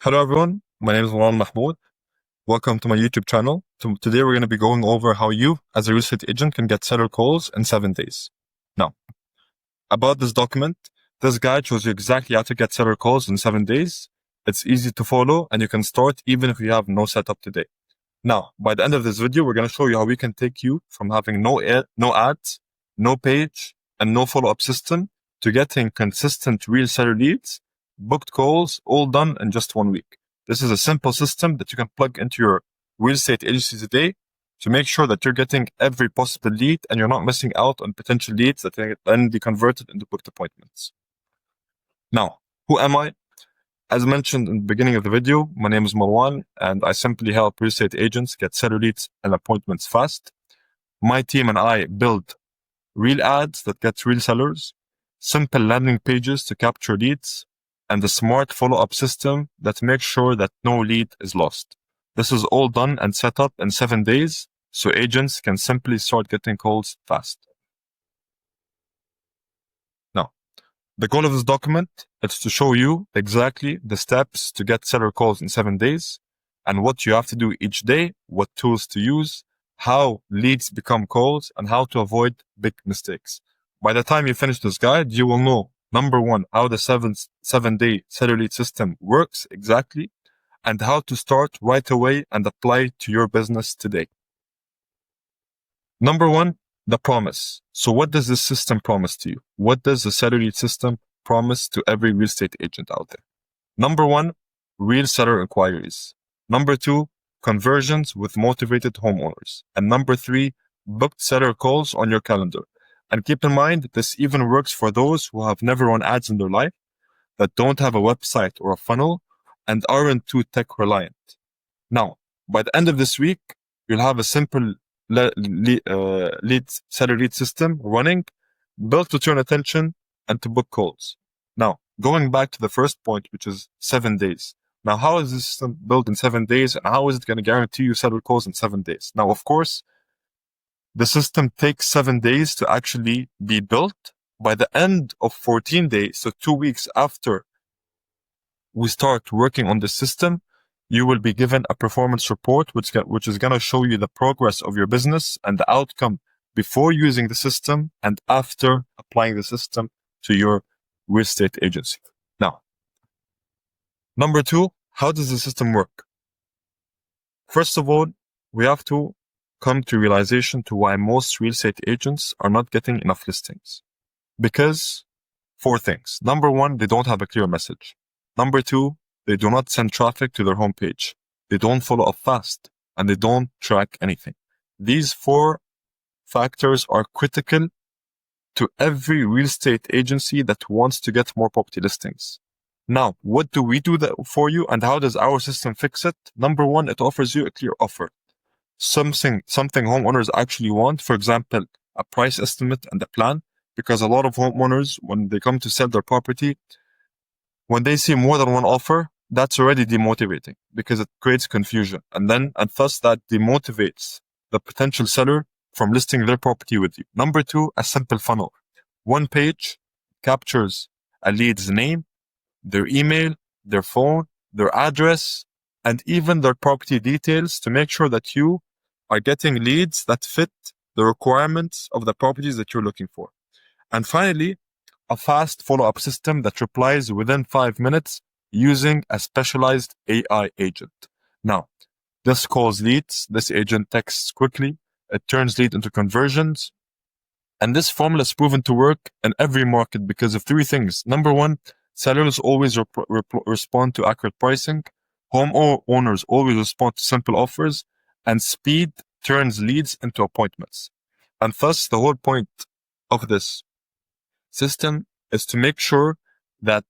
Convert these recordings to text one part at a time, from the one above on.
Hello everyone, my name is Marwan Mahmoud. Welcome to my YouTube channel. Today we're going to be going over how you, as a real estate agent, can get seller calls in 7 days. Now, about this document, this guide shows you exactly how to get seller calls in 7 days. It's easy to follow and you can start even if you have no setup today. Now, by the end of this video, we're going to show you how we can take you from having no ads, no page, and no follow-up system to getting consistent real seller leads, booked calls, all done in just 1 week. This is a simple system that you can plug into your real estate agency today to make sure that you're getting every possible lead and you're not missing out on potential leads that can then be converted into booked appointments. Now, who am I? As mentioned in the beginning of the video, my name is Marwan and I simply help real estate agents get seller leads and appointments fast. My team and I build real ads that get real sellers, simple landing pages to capture leads, and a smart follow-up system that makes sure that no lead is lost. This is all done and set up in 7 days, so agents can simply start getting calls fast. Now, the goal of this document is to show you exactly the steps to get seller calls in 7 days and what you have to do each day, what tools to use, how leads become calls, and how to avoid big mistakes. By the time you finish this guide, you will know, number one, how the 7-day seller lead system works exactly, and how to start right away and apply to your business today. Number one, the promise. So what does this system promise to you? What does the seller lead system promise to every real estate agent out there? Number one, real seller inquiries. Number two, conversions with motivated homeowners. And number three, booked seller calls on your calendar. And keep in mind, this even works for those who have never run ads in their life, that don't have a website or a funnel, and aren't too tech reliant. Now, by the end of this week, you'll have a simple seller lead system running, built to turn attention and to book calls. Now, going back to the first point, which is 7 days. Now, how is this system built in 7 days, and how is it going to guarantee you seller calls in 7 days? Now, of course, the system takes 7 days to actually be built. By the end of 14 days, so 2 weeks after we start working on the system, you will be given a performance report, which is going to show you the progress of your business and the outcome before using the system and after applying the system to your real estate agency. Now, number two, how does the system work? First of all, we have to come to realization to why most real estate agents are not getting enough listings. Because 4 things. Number one, they don't have a clear message. Number two, they do not send traffic to their homepage. They don't follow up fast, and they don't track anything. These 4 factors are critical to every real estate agency that wants to get more property listings. Now, what do we do that for you, and how does our system fix it? Number one, it offers you a clear offer. Something homeowners actually want, for example, a price estimate and a plan, because a lot of homeowners, when they come to sell their property, when they see more than one offer, that's already demotivating because it creates confusion. And thus that demotivates the potential seller from listing their property with you. Number two, a simple funnel. 1 page captures a lead's name, their email, their phone, their address, and even their property details to make sure that you are getting leads that fit the requirements of the properties that you're looking for. And finally, a fast follow-up system that replies within 5 minutes using a specialized AI agent. Now, this calls leads, this agent texts quickly, it turns lead into conversions, and this formula is proven to work in every market because of 3 things. Number one, sellers always respond to accurate pricing, homeowners always respond to simple offers, and speed turns leads into appointments. And thus, the whole point of this system is to make sure that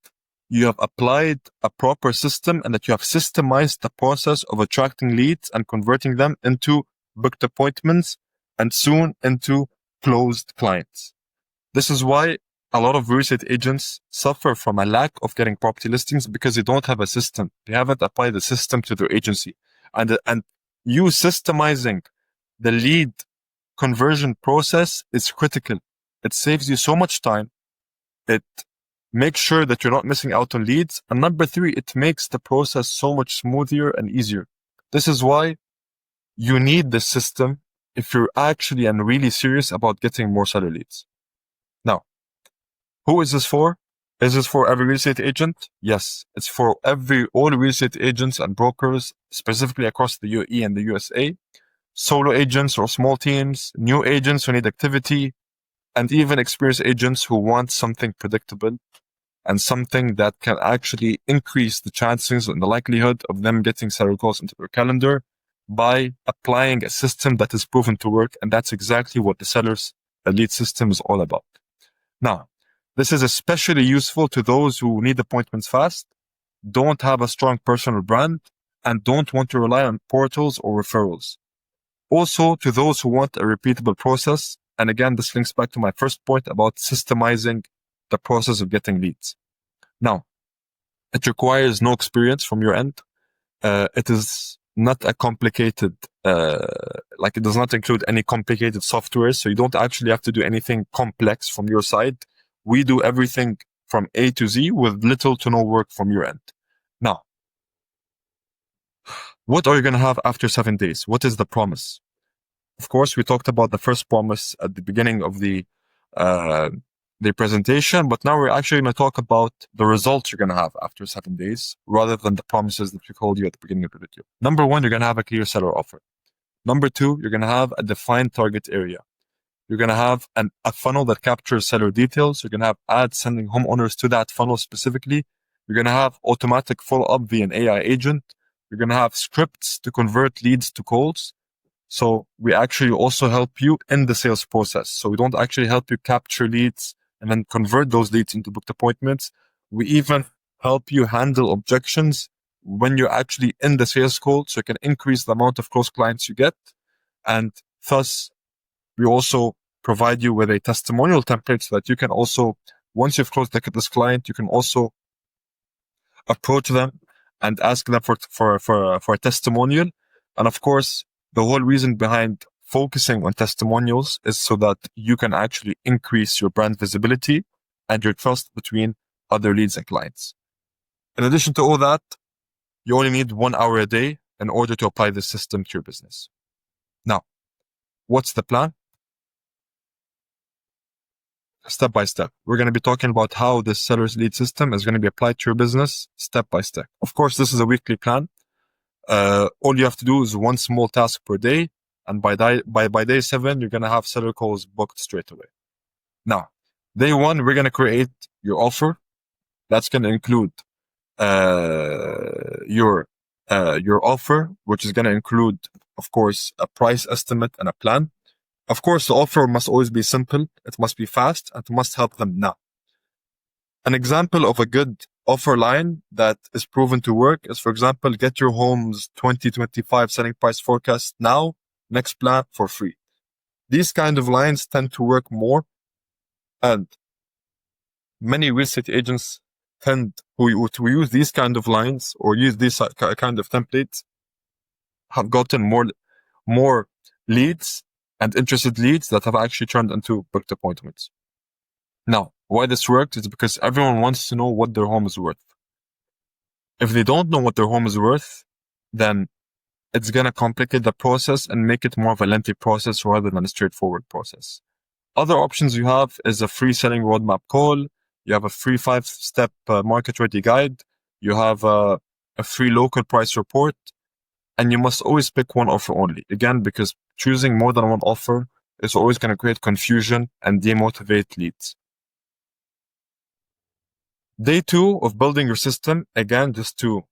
you have applied a proper system and that you have systemized the process of attracting leads and converting them into booked appointments and soon into closed clients. This is why a lot of real estate agents suffer from a lack of getting property listings because they don't have a system. They haven't applied the system to their agency. And you systemizing the lead conversion process is critical. It saves you so much time. It make sure that you're not missing out on leads. And number 3, it makes the process so much smoother and easier. This is why you need this system if you're actually and really serious about getting more seller leads. Now, who is this for? Is this for every real estate agent? Yes, it's for all real estate agents and brokers, specifically across the UAE and the USA, solo agents or small teams, new agents who need activity, and even experienced agents who want something predictable and something that can actually increase the chances and the likelihood of them getting seller calls into their calendar by applying a system that is proven to work. And that's exactly what the Sellers Elite system is all about. Now, this is especially useful to those who need appointments fast, don't have a strong personal brand, and don't want to rely on portals or referrals. Also, to those who want a repeatable process. And again, this links back to my first point about systemizing the process of getting leads. Now, it requires no experience from your end. It is not a complicated, it does not include any complicated software. So you don't actually have to do anything complex from your side. We do everything from A to Z with little to no work from your end. Now, what are you going to have after 7 days? What is the promise? Of course, we talked about the first promise at the beginning of the presentation, but now we're actually going to talk about the results you're going to have after 7 days, rather than the promises that we told you at the beginning of the video. Number 1, you're going to have a clear seller offer. Number 2, you're going to have a defined target area. You're going to have a funnel that captures seller details. You're going to have ads sending homeowners to that funnel specifically. You're going to have automatic follow-up via an AI agent. You're going to have scripts to convert leads to calls. So we actually also help you in the sales process. So we don't actually help you capture leads and then convert those leads into booked appointments. We even help you handle objections when you're actually in the sales call, so you can increase the amount of closed clients you get. And thus, we also provide you with a testimonial template so that you can also, once you've closed this client, you can also approach them and ask them for a testimonial. And of course, the whole reason behind focusing on testimonials is so that you can actually increase your brand visibility and your trust between other leads and clients. In addition to all that, you only need 1 hour a day in order to apply this system to your business. Now, what's the plan? Step by step. We're going to be talking about how this seller's lead system is going to be applied to your business step by step. Of course, this is a weekly plan. All you have to do is one small task per day. And by day 7, you're going to have seller calls booked straight away. Now, day 1, we're going to create your offer. That's going to include your offer, which is going to include, of course, a price estimate and a plan. Of course, the offer must always be simple. It must be fast, and it must help them now. An example of a good offer line that is proven to work is, for example, get your home's 2025 selling price forecast now, next plan for free. These kind of lines tend to work more, and many real estate agents tend to use these kind of lines or use these kind of templates have gotten more leads and interested leads that have actually turned into booked appointments. Now, why this worked is because everyone wants to know what their home is worth. If they don't know what their home is worth, then it's going to complicate the process and make it more of a lengthy process rather than a straightforward process. Other options you have is a free selling roadmap call. You have a free 5-step market ready guide. You have a free local price report. And you must always pick one offer only. Again, because choosing more than one offer is always going to create confusion and demotivate leads. Day 2 of building your system, again, just to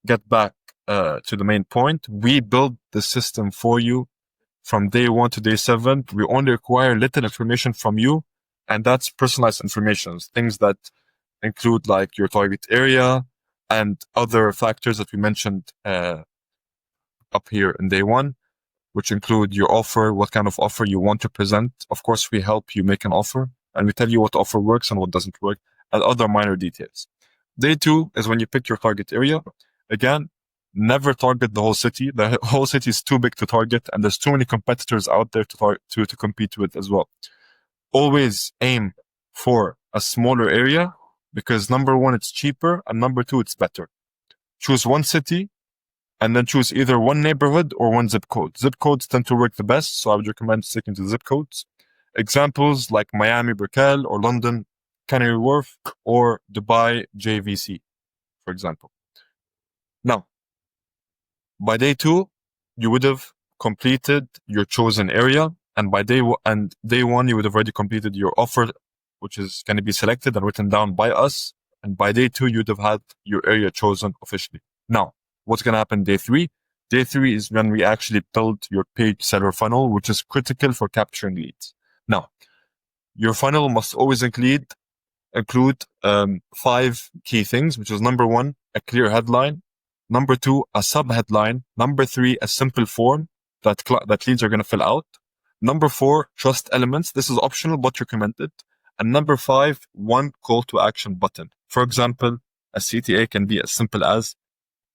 get back to the main point, we build the system for you from day 1 to day 7. We only require little information from you, and that's personalized information, things that include like your target area and other factors that we mentioned up here in day 1, which include your offer, what kind of offer you want to present. Of course, we help you make an offer, and we tell you what offer works and what doesn't work, and other minor details. Day 2 is when you pick your target area. Again, never target the whole city. The whole city is too big to target, and there's too many competitors out there to compete with as well. Always aim for a smaller area because number one, it's cheaper, and number two, it's better. Choose one city and then choose either one neighborhood or one zip code. Zip codes tend to work the best, so I would recommend sticking to zip codes. Examples like Miami, Brickell, or London, Canary Wharf, or Dubai, JVC, for example. Now, by day 2, you would have completed your chosen area, and by day 1, you would have already completed your offer, which is going to be selected and written down by us. And by day 2, you'd have had your area chosen officially. Now, what's going to happen day 3? Day 3 is when we actually build your page seller funnel, which is critical for capturing leads. Now, your funnel must always include 5 key things, which is number 1, a clear headline. Number 2, a sub-headline. Number 3, a simple form that leads are going to fill out. Number 4, trust elements. This is optional but recommended. And number 5, one call to action button. For example, a CTA can be as simple as,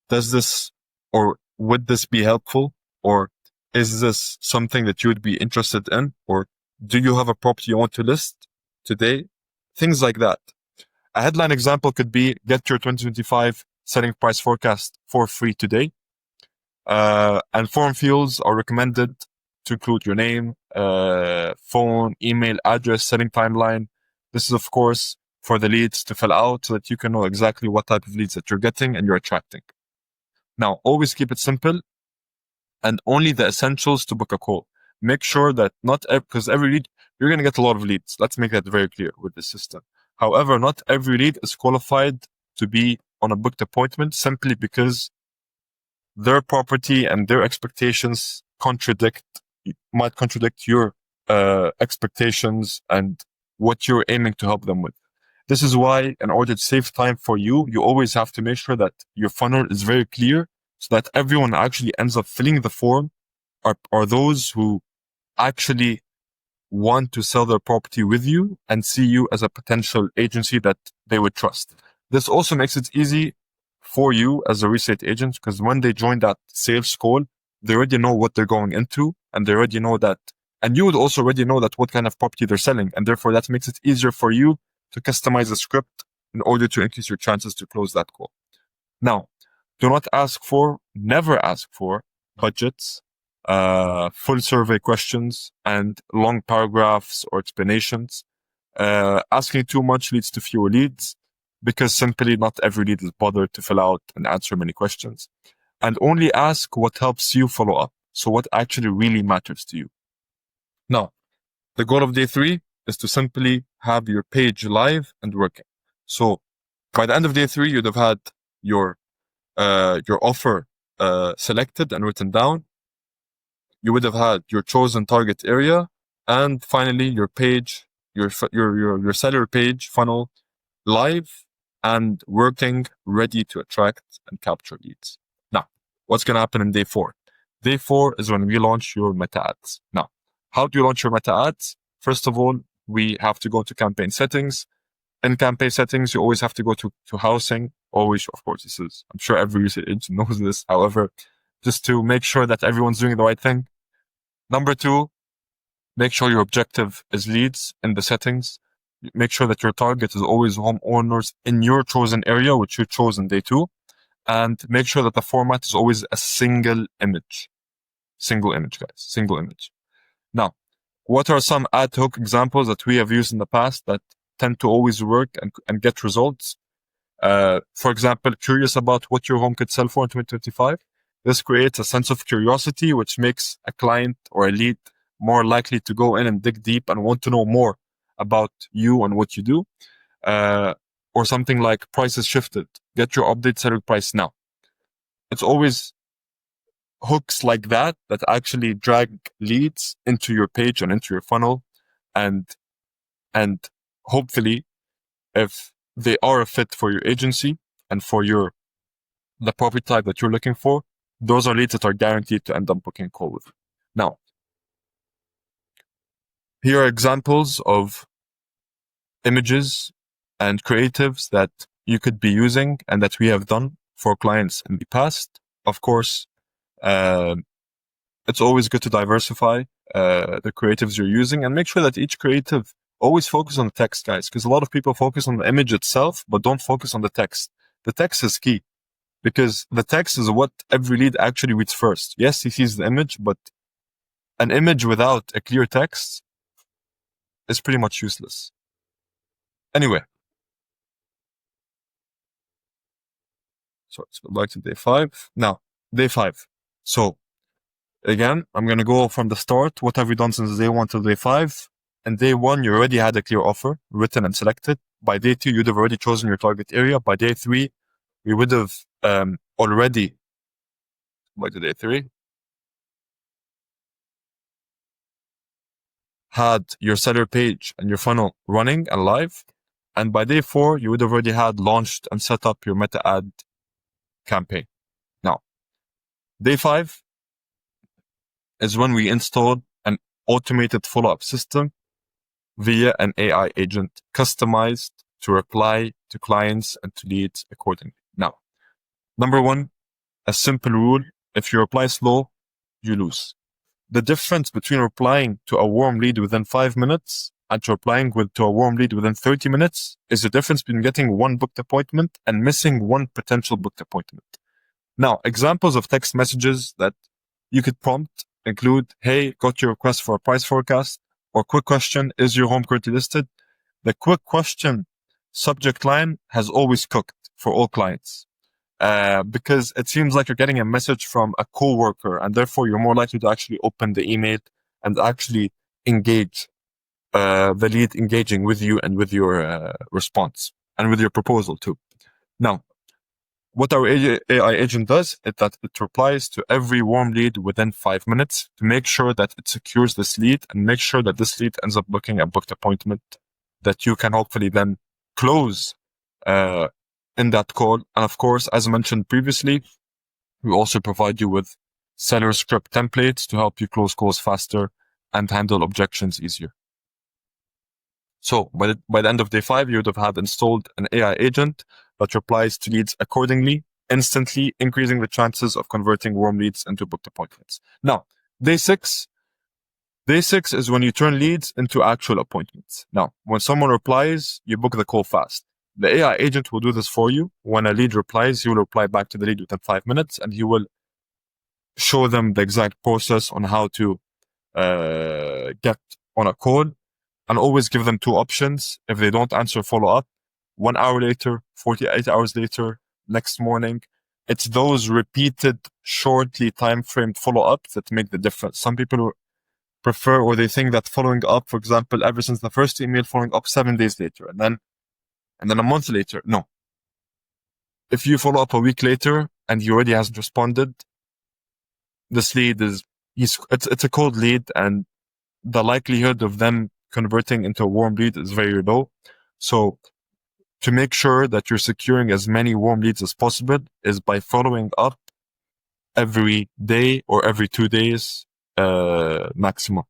does this or would this be helpful? Or is this something that you would be interested in? Or do you have a property you want to list today? Things like that. A headline example could be, get your 2025 selling price forecast for free today. And form fields are recommended to include your name, phone, email, address, selling timeline. This is, of course, for the leads to fill out so that you can know exactly what type of leads that you're getting and you're attracting. Now, always keep it simple and only the essentials to book a call. Make sure that because every lead, you're going to get a lot of leads. Let's make that very clear with the system. However, not every lead is qualified to be on a booked appointment simply because their property and their expectations might contradict your expectations and what you're aiming to help them with. This is why, in order to save time for you, you always have to make sure that your funnel is very clear so that everyone actually ends up filling the form are those who actually want to sell their property with you and see you as a potential agency that they would trust. This also makes it easy for you as a real estate agent because when they join that sales call, they already know what they're going into and they already know that, and you would also already know that what kind of property they're selling. And therefore that makes it easier for you to customize the script in order to increase your chances to close that call. Now, never ask for budgets, full survey questions and long paragraphs or explanations. Asking too much leads to fewer leads because simply not every lead is bothered to fill out and answer many questions. And only ask what helps you follow up. So what actually really matters to you. Now, the goal of day 3 is to simply have your page live and working. So by the end of day 3, you'd have had your offer selected and written down. You would have had your chosen target area, and finally your page, your seller page funnel live and working, ready to attract and capture leads. Now, what's going to happen in day 4? Day 4 is when we launch your meta ads. Now, how do you launch your meta ads? First of all, we have to go to campaign settings. In campaign settings, you always have to go to housing. Always, of course, I'm sure every agent knows this. However, just to make sure that everyone's doing the right thing. Number 2, make sure your objective is leads in the settings. Make sure that your target is always homeowners in your chosen area, which you chose in day 2. And make sure that the format is always a single image. Single image, guys. Single image. Now, what are some ad hoc examples that we have used in the past that tend to always work and get results? For example, curious about what your home could sell for in 2025. This creates a sense of curiosity, which makes a client or a lead more likely to go in and dig deep and want to know more about you and what you do. Or something like prices shifted. Get your update selling price now. It's always hooks like that actually drag leads into your page and into your funnel. And hopefully, if they are a fit for your agency and for the property type that you're looking for, those are leads that are guaranteed to end up booking a call with you. Now, here are examples of images and creatives that you could be using and that we have done for clients in the past. Of course, it's always good to diversify the creatives you're using and make sure that each creative Always focus on the text, guys, because a lot of people focus on the image itself, but don't focus on the text. The text is key because the text is what every lead actually reads first. Yes, he sees the image, but an image without a clear text is pretty much useless. Anyway. So let's go back to day 5. Now, day 5. So again, I'm going to go from the start. What have we done since day 1 till day 5? And day 1, you already had a clear offer written and selected. By day 2, you'd have already chosen your target area. By day 3, we would have already, by day 3, had your seller page and your funnel running and live. And by day 4, you would have already had launched and set up your meta ad campaign. Now, day 5 is when we installed an automated follow-up system via an AI agent customized to reply to clients and to leads accordingly. Now, number 1, a simple rule: if you reply slow, you lose. The difference between replying to a warm lead within 5 minutes and replying to a warm lead within 30 minutes is the difference between getting 1 booked appointment and missing 1 potential booked appointment. Now, examples of text messages that you could prompt include, hey, got your request for a price forecast, or quick question, is your home currently listed? The quick question subject line has always cooked for all clients because it seems like you're getting a message from a coworker, and therefore you're more likely to actually open the email and actually engage the lead engaging with you and with your response and with your proposal too. Now, what our AI agent does is that it replies to every warm lead within 5 minutes to make sure that it secures this lead and make sure that this lead ends up booking a booked appointment that you can hopefully then close in that call. And of course, as mentioned previously, we also provide you with seller script templates to help you close calls faster and handle objections easier. So by the end of day 5, you would have had installed an AI agent that replies to leads accordingly, instantly increasing the chances of converting warm leads into booked appointments. Now, day 6 is when you turn leads into actual appointments. Now, when someone replies, you book the call fast. The AI agent will do this for you. When a lead replies, he will reply back to the lead within 5 minutes, and he will show them the exact process on how to get on a call, and always give them 2 options. If they don't answer, follow up 1 hour later, 48 hours later, next morning. It's those repeated, shortly time-framed follow-ups that make the difference. Some people prefer, or they think that following up, for example, ever since the first email, following up 7 days later, and then a month later. No. If you follow up a week later and he already hasn't responded, this lead it's a cold lead, and the likelihood of them converting into a warm lead is very low. So to make sure that you're securing as many warm leads as possible is by following up every day or every 2 days maximum.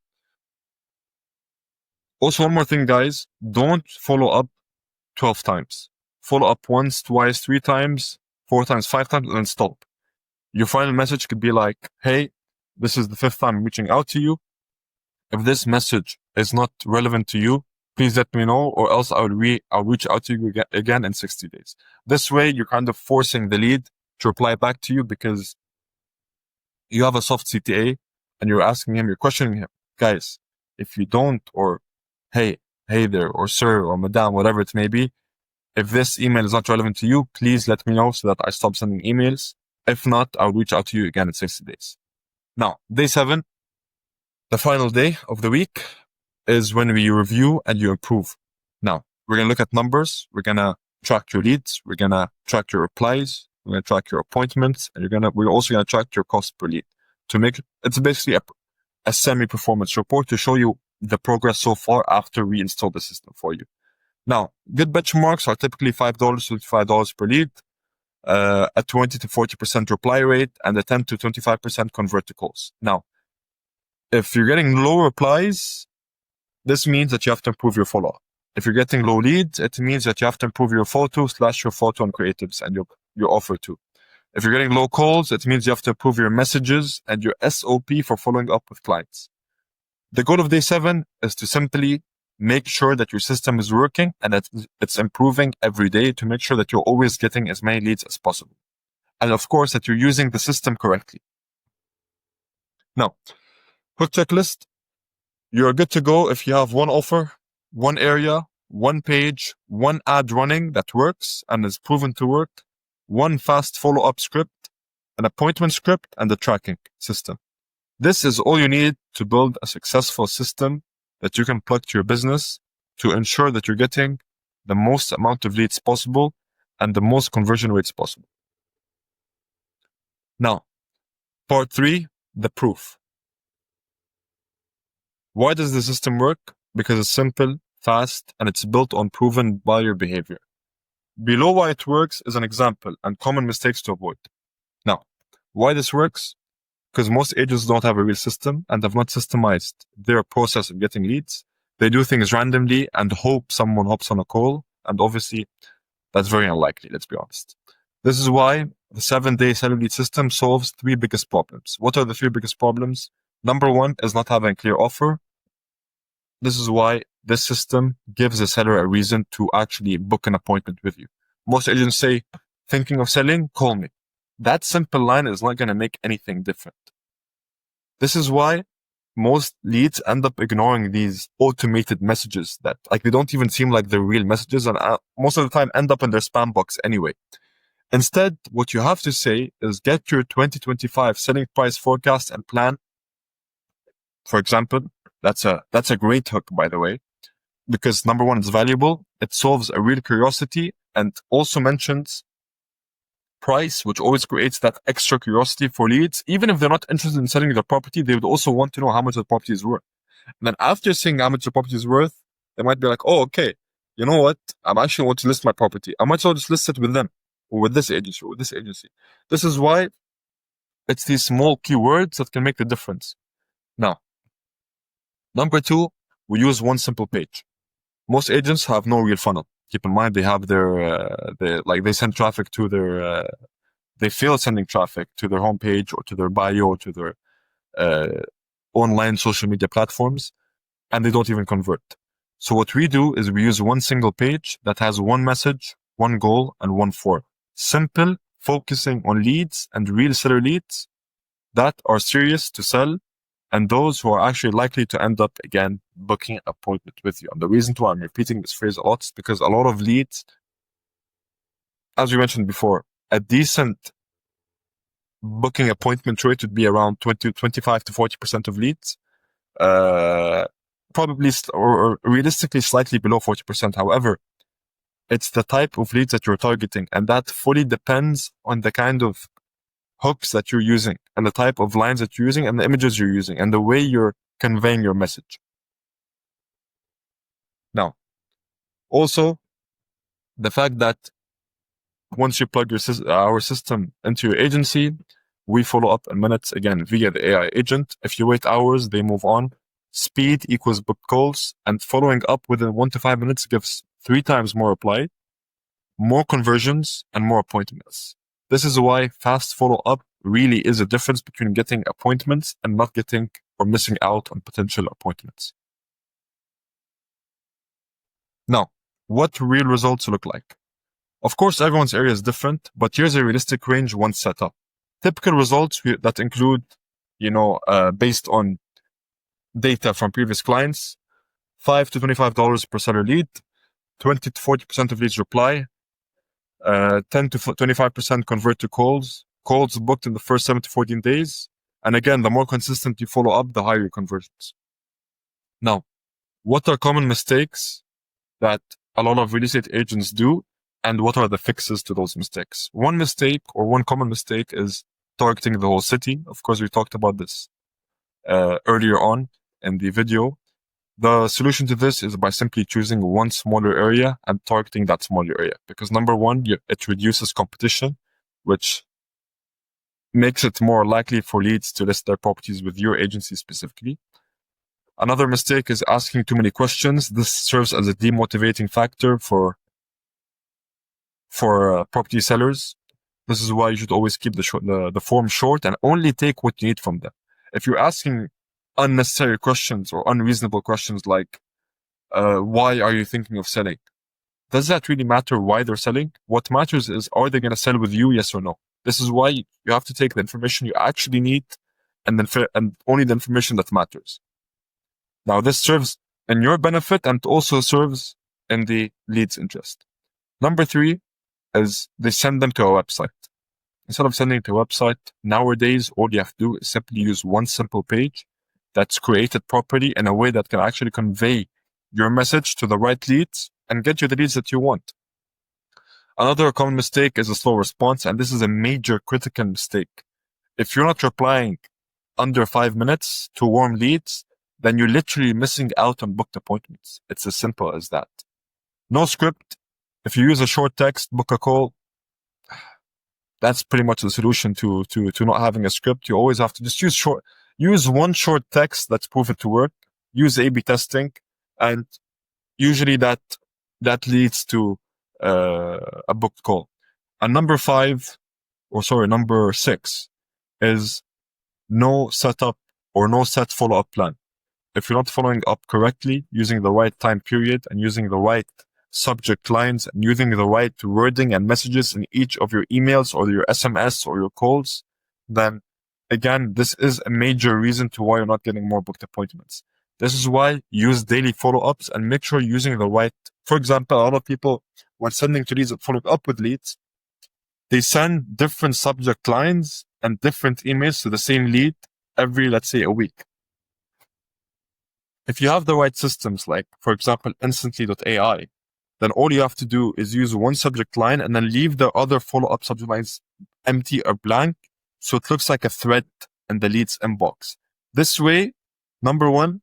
Also, one more thing, guys, don't follow up 12 times. Follow up once, twice, 3 times, 4 times, 5 times, and then stop. Your final message could be like, hey, this is the 5th time I'm reaching out to you. If this message is not relevant to you, please let me know, or else I'll reach out to you again in 60 days. This way, you're kind of forcing the lead to reply back to you because you have a soft CTA and you're asking him, you're questioning him. Guys, if you don't, or hey there, or sir, or madam, whatever it may be, if this email is not relevant to you, please let me know so that I stop sending emails. If not, I'll reach out to you again in 60 days. Now, day 7, the final day of the week, is when we review and you improve. Now, we're going to look at numbers. We're going to track your leads. We're going to track your replies. We're going to track your appointments. And we're also going to track your cost per lead to make it's basically a semi-performance report to show you the progress so far after we install the system for you. Now, good benchmarks are typically $5 to $55 per lead, a 20 to 40% reply rate, and a 10 to 25% convert to calls. Now, if you're getting low replies, this means that you have to improve your follow-up. If you're getting low leads, it means that you have to improve your photo and creatives and your offer too. If you're getting low calls, it means you have to improve your messages and your SOP for following up with clients. The goal of day 7 is to simply make sure that your system is working and that it's improving every day to make sure that you're always getting as many leads as possible. And of course, that you're using the system correctly. Now, quick checklist. You're good to go if you have one offer, one area, one page, one ad running that works and is proven to work, one fast follow-up script, an appointment script, and a tracking system. This is all you need to build a successful system that you can plug to your business to ensure that you're getting the most amount of leads possible and the most conversion rates possible. Now, part 3, the proof. Why does the system work? Because it's simple, fast, and it's built on proven buyer behavior. Below why it works is an example and common mistakes to avoid. Now, why this works? Because most agents don't have a real system and have not systemized their process of getting leads. They do things randomly and hope someone hops on a call. And obviously, that's very unlikely, let's be honest. This is why the 7-day seller lead system solves 3 biggest problems. What are the 3 biggest problems? Number 1 is not having a clear offer. This is why this system gives the seller a reason to actually book an appointment with you. Most agents say, thinking of selling, call me. That simple line is not going to make anything different. This is why most leads end up ignoring these automated messages that they don't even seem like they're real messages and most of the time end up in their spam box anyway. Instead, what you have to say is get your 2025 selling price forecast and plan. For example, that's a great hook, by the way, because number 1, it's valuable. It solves a real curiosity and also mentions price, which always creates that extra curiosity for leads. Even if they're not interested in selling their property, they would also want to know how much the property is worth. And then after seeing how much the property is worth, they might be like, oh, okay, you know what? I'm actually want to list my property. I might as well just list it with them or with this agency or with this agency. This is why it's these small keywords that can make the difference. Now, number 2, we use one simple page. Most agents have no real funnel. Keep in mind, they have they send traffic to their, they fail sending traffic to their homepage or to their bio or to their online social media platforms, and they don't even convert. So what we do is we use one single page that has one message, one goal, and one form. Simple, focusing on leads and real seller leads that are serious to sell and those who are actually likely to end up, again, booking an appointment with you. And the reason why I'm repeating this phrase a lot is because a lot of leads, as we mentioned before, a decent booking appointment rate would be around 25 to 40% of leads. Probably or realistically slightly below 40%. However, it's the type of leads that you're targeting, and that fully depends on the kind of hooks that you're using and the type of lines that you're using and the images you're using and the way you're conveying your message. Now, also, the fact that once you plug our system into your agency, we follow up in minutes, again, via the AI agent. If you wait hours, they move on. Speed equals book calls, and following up within 1 to 5 minutes gives 3 times more reply, more conversions, and more appointments. This is why fast follow-up really is a difference between getting appointments and not getting or missing out on potential appointments. Now, what real results look like? Of course, everyone's area is different, but here's a realistic range once set up. Typical results that include, based on data from previous clients, $5 to $25 per seller lead, 20 to 40% of leads reply, 10 to 25% convert to calls booked in the first 7 to 14 days. And again, the more consistent you follow up, the higher your conversions. Now, what are common mistakes that a lot of real estate agents do, and what are the fixes to those mistakes? One mistake or one common mistake is targeting the whole city. Of course, we talked about this earlier on in the video. The solution to this is by simply choosing one smaller area and targeting that smaller area. Because number 1, it reduces competition, which makes it more likely for leads to list their properties with your agency specifically. Another mistake is asking too many questions. This serves as a demotivating factor for property sellers. This is why you should always keep the form short and only take what you need from them. If you're asking unnecessary questions or unreasonable questions like, why are you thinking of selling? Does that really matter why they're selling? What matters is, are they going to sell with you, yes or no? This is why you have to take the information you actually need and only the information that matters. Now, this serves in your benefit and also serves in the lead's interest. Number 3 is they send them to a website. Instead of sending to a website, nowadays, all you have to do is simply use one simple page that's created properly in a way that can actually convey your message to the right leads and get you the leads that you want. Another common mistake is a slow response, and this is a major critical mistake. If you're not replying under 5 minutes to warm leads, then you're literally missing out on booked appointments. It's as simple as that. No script. If you use a short text, book a call. That's pretty much the solution to not having a script. You always have to just use one short text that's proven to work. Use A/B testing, and usually that leads to a booked call. And number 6 is no setup or no set follow-up plan. If you're not following up correctly, using the right time period and using the right subject lines and using the right wording and messages in each of your emails or your SMS or your calls, then again, this is a major reason to why you're not getting more booked appointments. This is why use daily follow-ups and make sure you're using the right. For example, a lot of people, when sending to leads and following up with leads, they send different subject lines and different emails to the same lead every, let's say, a week. If you have the right systems, like, for example, Instantly.ai, then all you have to do is use one subject line and then leave the other follow-up subject lines empty or blank, so it looks like a thread in the lead's inbox. This way, number 1,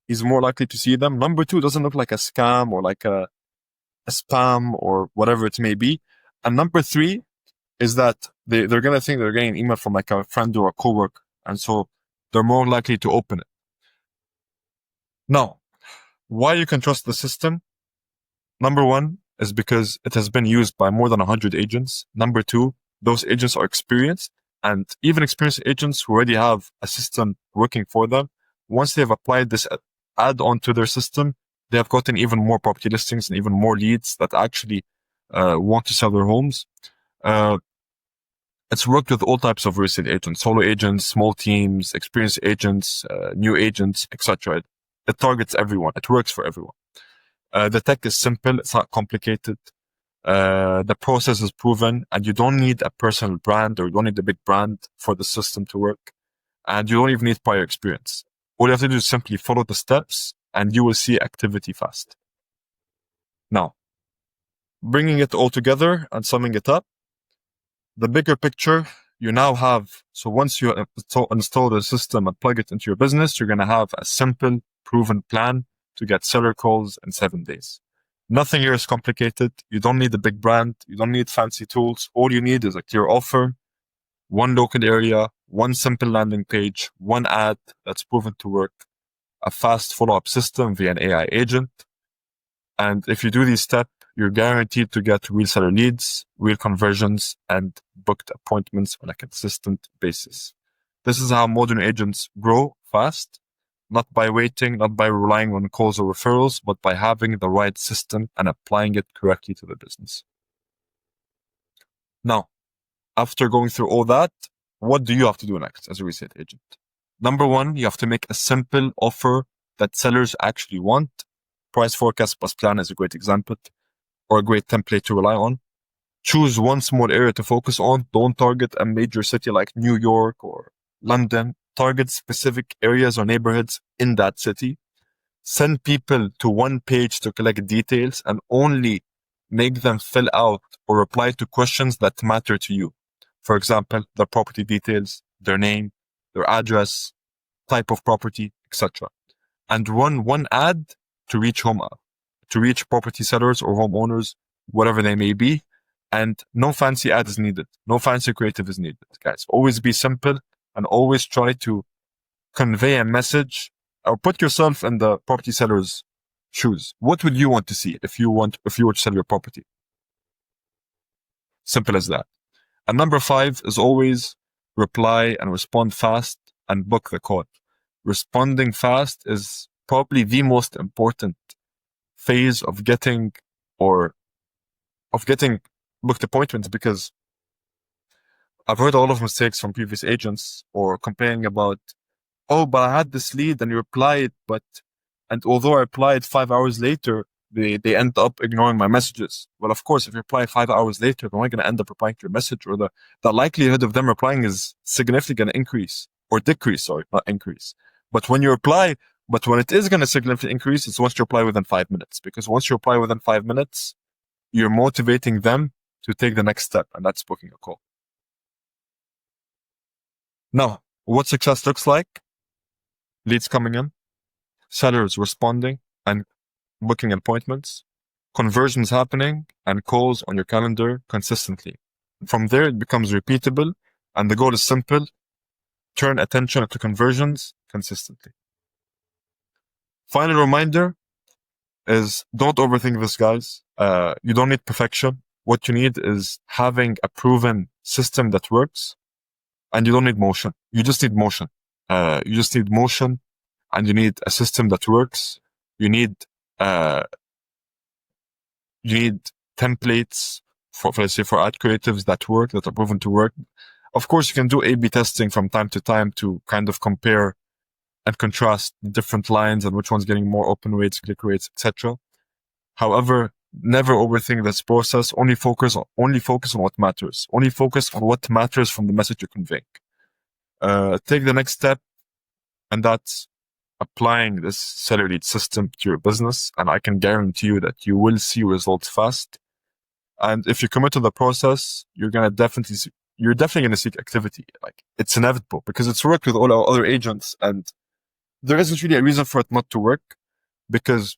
he's more likely to see them. Number 2, it doesn't look like a scam or like a spam or whatever it may be. And number 3 is that they're going to think they're getting an email from like a friend or a coworker, and so they're more likely to open it. Now, why you can trust the system? Number 1 is because it has been used by more than 100 agents. Number 2, those agents are experienced, and even experienced agents who already have a system working for them, once they've applied this add-on to their system, they have gotten even more property listings and even more leads that actually want to sell their homes. It's worked with all types of real estate agents, solo agents, small teams, experienced agents, new agents, etc. It targets everyone. It works for everyone. The tech is simple. It's not complicated. The process is proven, and you don't need a personal brand, or you don't need a big brand for the system to work. And you don't even need prior experience. All you have to do is simply follow the steps, and you will see activity fast. Now, bringing it all together and summing it up, the bigger picture you now have. So once you install the system and plug it into your business, you're going to have a simple, proven plan to get seller calls in 7 days. Nothing here is complicated. You don't need a big brand. You don't need fancy tools. All you need is a clear offer, one local area, one simple landing page, one ad that's proven to work, a fast follow-up system via an AI agent. And if you do these steps, you're guaranteed to get real seller leads, real conversions, and booked appointments on a consistent basis. This is how modern agents grow fast, not by waiting, not by relying on calls or referrals, but by having the right system and applying it correctly to the business. Now, after going through all that, what do you have to do next as a real estate agent? Number 1, you have to make a simple offer that sellers actually want. Price forecast plus plan is a great example, or a great template to rely on. Choose one small area to focus on. Don't target a major city like New York or London. Target specific areas or neighborhoods in that city. Send people to one page to collect details, and only make them fill out or reply to questions that matter to you. For example, their property details, their name, their address, type of property, etc. And run one ad to reach property sellers or homeowners, whatever they may be. And no fancy ad is needed. No fancy creative is needed, guys. Always be simple, and always try to convey a message, or put yourself in the property seller's shoes. What would you want to see if you were to sell your property? Simple as that. And number 5 is always reply and respond fast and book the call. Responding fast is probably the most important phase of getting booked appointments, because I've heard a lot of mistakes from previous agents or complaining about, oh, but I had this lead and you replied, and although I replied 5 hours later, they end up ignoring my messages. Well, of course, if you reply 5 hours later, they're not going to end up replying to your message, or the likelihood of them replying is significantly going to increase or decrease, sorry, not increase. But when it is going to significantly increase, it's once you reply within 5 minutes, because once you reply within 5 minutes, you're motivating them to take the next step, and that's booking a call. Now, what success looks like: leads coming in, sellers responding and booking appointments, conversions happening, and calls on your calendar consistently. From there, it becomes repeatable, and the goal is simple: turn attention to conversions consistently. Final reminder is, don't overthink this, guys. You don't need perfection. What you need is having a proven system that works, and you don't need motion. You just need motion. And you need a system that works. You need templates for let's say, for ad creatives that work, that are proven to work. Of course, you can do A/B testing from time to time to kind of compare and contrast different lines and which one's getting more open rates, click rates, etc. However, never overthink this process. Only focus on what matters. Only focus on what matters from the message you're conveying. Take the next step, and that's applying this seller lead system to your business. And I can guarantee you that you will see results fast. And if you commit to the process, you're definitely going to seek activity. Like, it's inevitable, because it's worked with all our other agents, and there isn't really a reason for it not to work, because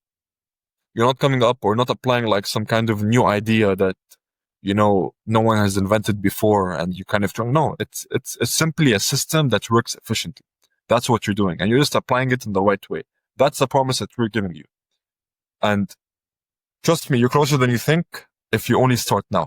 you're not coming up or not applying like some kind of new idea that, no one has invented before, and you kind of don't know. It's simply a system that works efficiently. That's what you're doing, and you're just applying it in the right way. That's the promise that we're giving you. And trust me, you're closer than you think if you only start now.